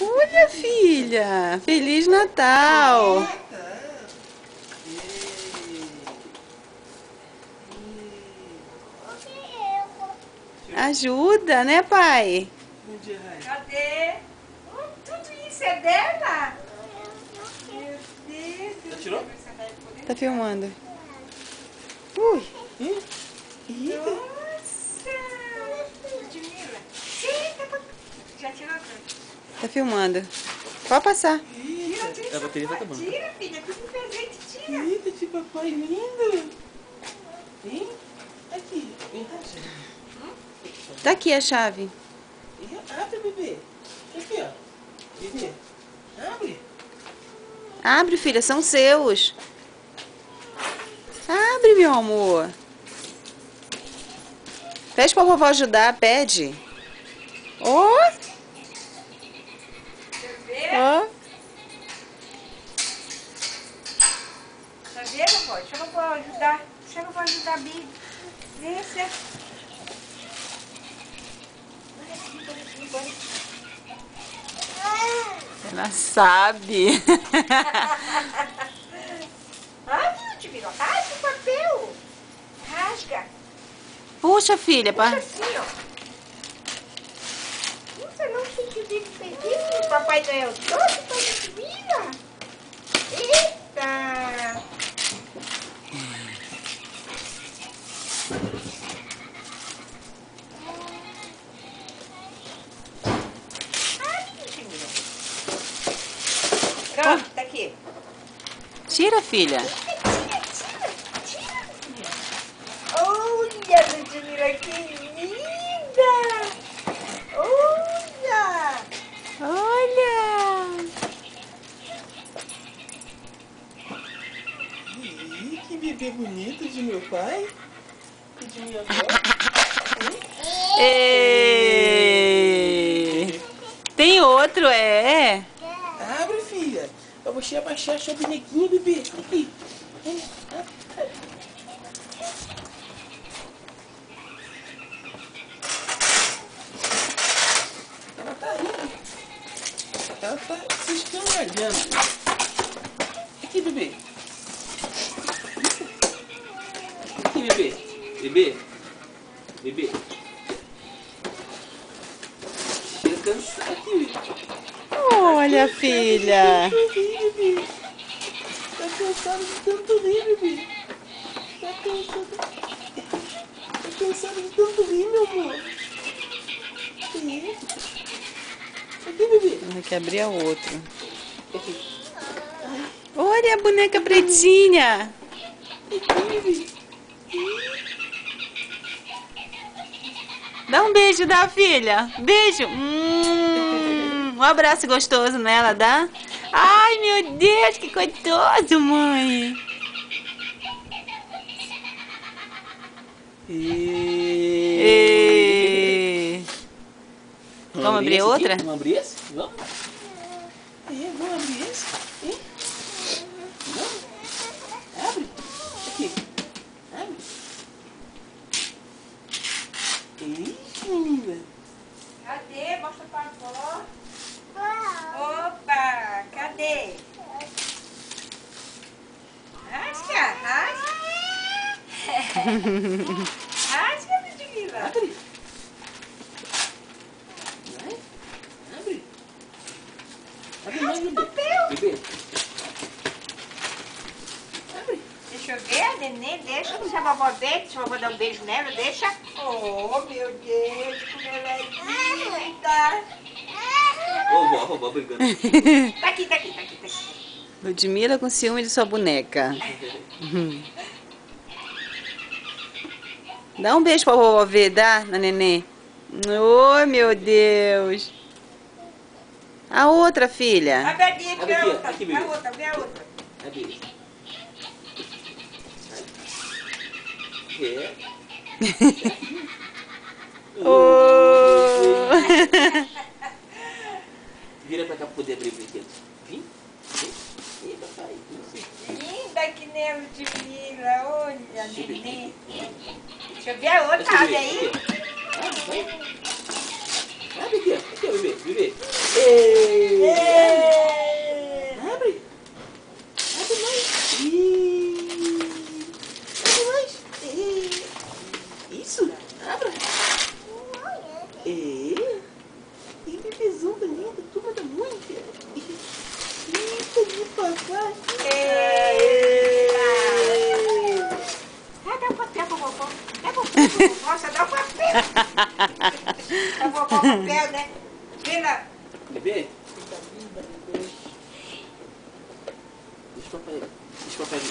Olha, filha. Feliz Natal. Ajuda, né, pai? Cadê? Tudo isso é dela? Meu Deus. Já tirou? Tá filmando. Ui. Nossa. Ludmila. Sim, já tirou? Tá filmando. Pode passar. Tira, A bateria tá acabando. Tira, filha. Tudo um presente, tira. Eita, de papai lindo. Hein? Aqui. Vem cá, Tá aqui a chave. abre, bebê. Aqui, ó. Bebê. Abre. Abre, filha. São seus. Abre, meu amor. Pede pra vovó ajudar. Pede. Ó. Ó. Tá vendo, vó? Deixa eu vou ajudar. Deixa eu vou ajudar a Bi. Deixa. Ela sabe. Ai, Ludmila, rasga o papel. Rasga. Puxa, filha. Puxa assim, ó. Você não sentiu que fez isso? Papai Noel trouxe pra Ludmila? Eita. Pronto, tá aqui. Tira, filha. Tira. Olha, Ludmila, que linda! Olha! Olha. Ih, que bebê bonito de meu pai. E de minha avó. Ei. Tem outro, é? Abre, filha. Pra você abaixar a sua bonequinha, bebê. Aqui. Ela tá rindo. Ela tá se escangalhando. Aqui, bebê. Aqui, bebê. Bebê. Bebê. Chega cansado aqui. Olha, filha. Tá cansado de tanto rir, bebê. Tá cansado de tanto rir, meu amor. Aqui, bebê. Tem que abrir a outra. Olha a boneca pretinha. Aqui, bebê. Dá um beijo, dá, filha. Beijo. Um abraço gostoso nela, dá? Ai, meu Deus, que gostoso, mãe. E... Vamos abrir outra? Vamos abrir esse? Vamos? Vamos abrir esse? Vamos? Abre. Aqui. Abre. Ixi, menina. Cadê? Mostra pra avó. Opa, cadê? Rasga, rasga. Rasga, Ludmila. Abre. Vai. Abre. Abre mais, bebê. Bebê. Abre. Deixa eu ver, a neném, deixa a vovó ver, deixa a vovó dar um beijo nela, deixa. Oh, meu Deus, como ela é linda. Ó, vó brigando. Tá aqui. Ludmila com ciúme de sua boneca. Dá um beijo pra vovó ver, dá, na neném. Oh, meu Deus. A outra, filha. Abre a Bia, Abre vê a aqui, outra, aqui, vê a bebê. outra, vê a outra. Abre. Oh. Vira pra cá pra poder abrir o brinquedo. Vem. Ih, papai. Linda que nem a Ludmila, olha, neném. Deixa eu ver a outra, abre aí. Abre aqui, ó. bebê. Abre. Abre mais. Abre mais. Isso. Abra. E bebezão lindo. Turma da Mônica. Eita de papai. Dá o papel pra vovó. Dá o papel pra vovó. Só dá o papel. Dá o vovó o papel, né? Vira. Bebê? Deixa o papai ver.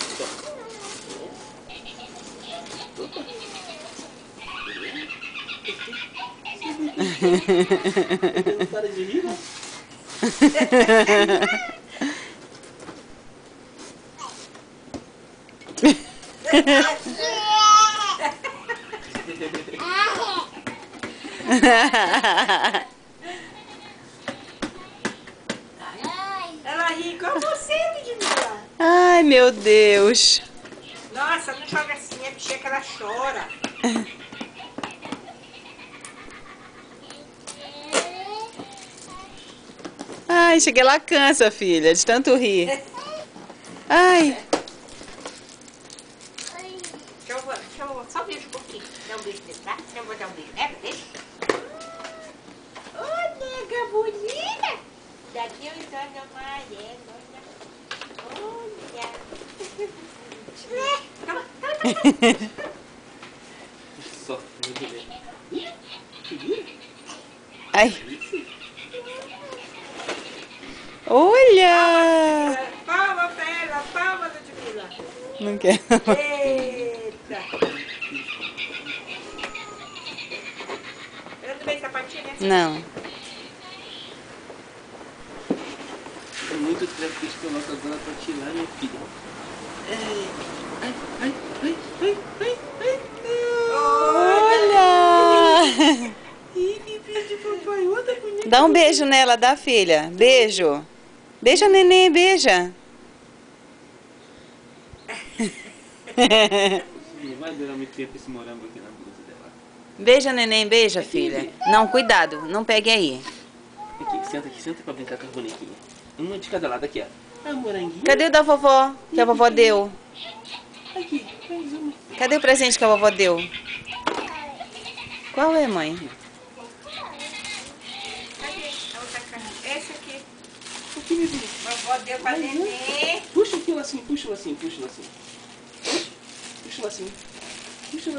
Opa. Ele não para de rir, né? Ela ri igual você, Ludmila. Ai, meu Deus. Nossa, não joga assim, a bichinha que ela chora. Ai, cheguei lá, cansa, filha, de tanto rir. Ai. Deixa eu só beijo um pouquinho. Dá um beijo nele, tá? Eu vou dar um beijo nela, deixa. Ô, nega bonita. Daqui os olhos amarelos. Olha. Calma. Só. Ai. Olha! Palma pra ela, palma, Ludmila. Não quero. Eita. Anda bem sapatinha? Não. É muito trapista que a nossa dona pra tirar, minha filha. Olha! Ih, bebê de papai, outra bonita. Dá um beijo nela, dá, filha. Beijo. Beija, neném, beija. Não vai durar muito tempo esse morango aqui na blusa dela. Beija, neném, beija, filha. Não, cuidado, não pegue aí. Aqui, senta pra brincar com a bonequinha. Uma de cada lado, aqui, ó. Ah, moranguinho. Cadê o da vovó? Que a vovó deu? Aqui, mais uma. Cadê o presente que a vovó deu? Qual é, mãe? Cadê a outra caixa? Essa aqui. Aqui, bebê. Vovó deu pra neném. Puxa aqui o lacinho, puxa o lacinho. Puxa o lacinho. Puxa.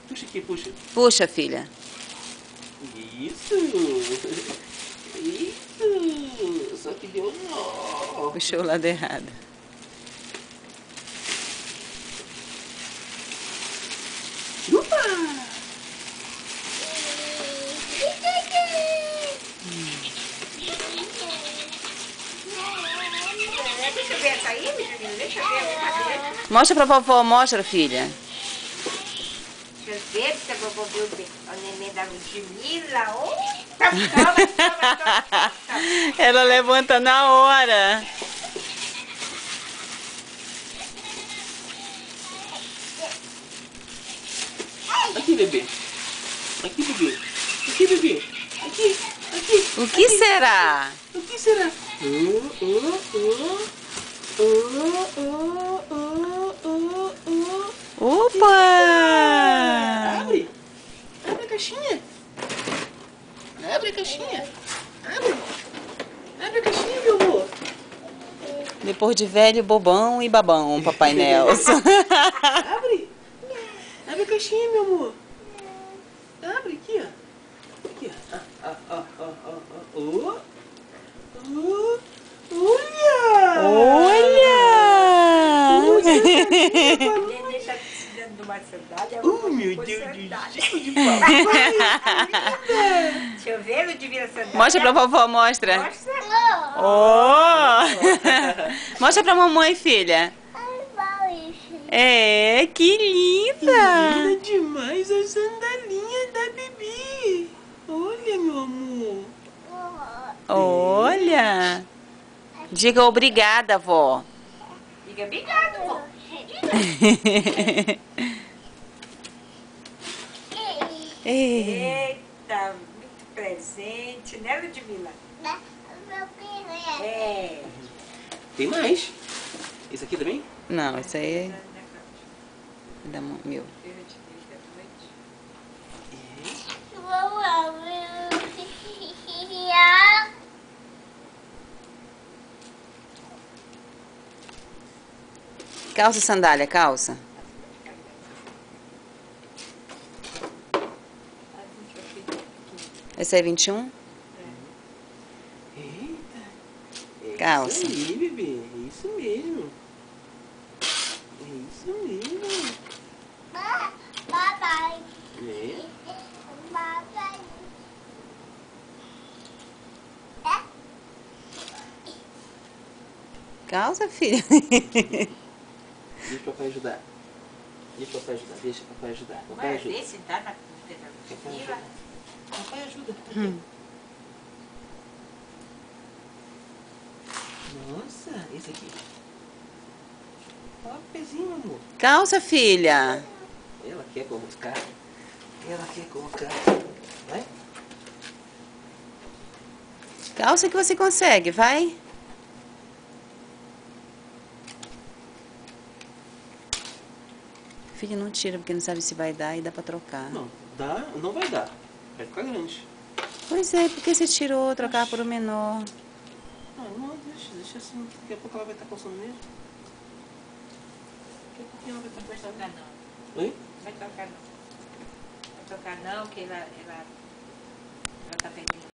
Puxa aqui, puxa. Puxa, filha. Isso. Só que deu nó. Puxou o lado errado. Opa! Deixa eu ver essa aí, menina. Deixa eu ver. Cadê? Mostra pra vovó, mostra, filha. Deixa eu ver se a vovó viu o neném da Ludmila. Calma. Ela levanta na hora. Aqui, bebê. Aqui. O que será? O que será? Opa! Abre a caixinha. Abre a caixinha, meu amor. Depois de velho, bobão e babão, Papai Nelson. Abre a caixinha, meu amor. Abre aqui, ó. Aqui, ó. Olha! Neném tá precisando de uma sandália. Meu Deus do céu de papai. Deixa eu ver, Ludmila, a sandália. Mostra pra vovó, mostra. Mostra. Oh! Mostra pra mamãe, filha. É, que linda! Linda demais a sandalinha da bebê. Olha, meu amor. Olha! Diga obrigada, vó. Diga obrigado, vó. Ei. Eita, muito presente, né, Ludmila? É. Tem mais. Esse aqui também? Não, esse aí é da meu. Calça, sandália, calça. Esse aí é 21? Eita. É Calça. isso aí, bebê. É isso mesmo. É isso mesmo. Papai. É. Papai. Calça, filha. Deixa o papai ajudar. Deixa o papai ajudar. Deixa o papai ajudar. Papai Mas ajuda. esse tá na Papai Ludmila. ajuda. Papai ajuda. Nossa, esse aqui. Olha o pezinho, amor. Calça, filha. Ela quer colocar. Ela quer colocar. Vai. Calça que você consegue, vai. Filha, não tira, porque não sabe se vai dar e dá pra trocar. Não, dá, não vai dar. Vai ficar grande. Pois é, por que você tirou, trocar por um menor? Não, deixa assim. Daqui a pouco ela vai estar calçando mesmo. Daqui a pouquinho ela vai estar Não vai calçando. tocar não. Oi? Não vai tocar não. Não vai tocar não, que ela tá perdendo.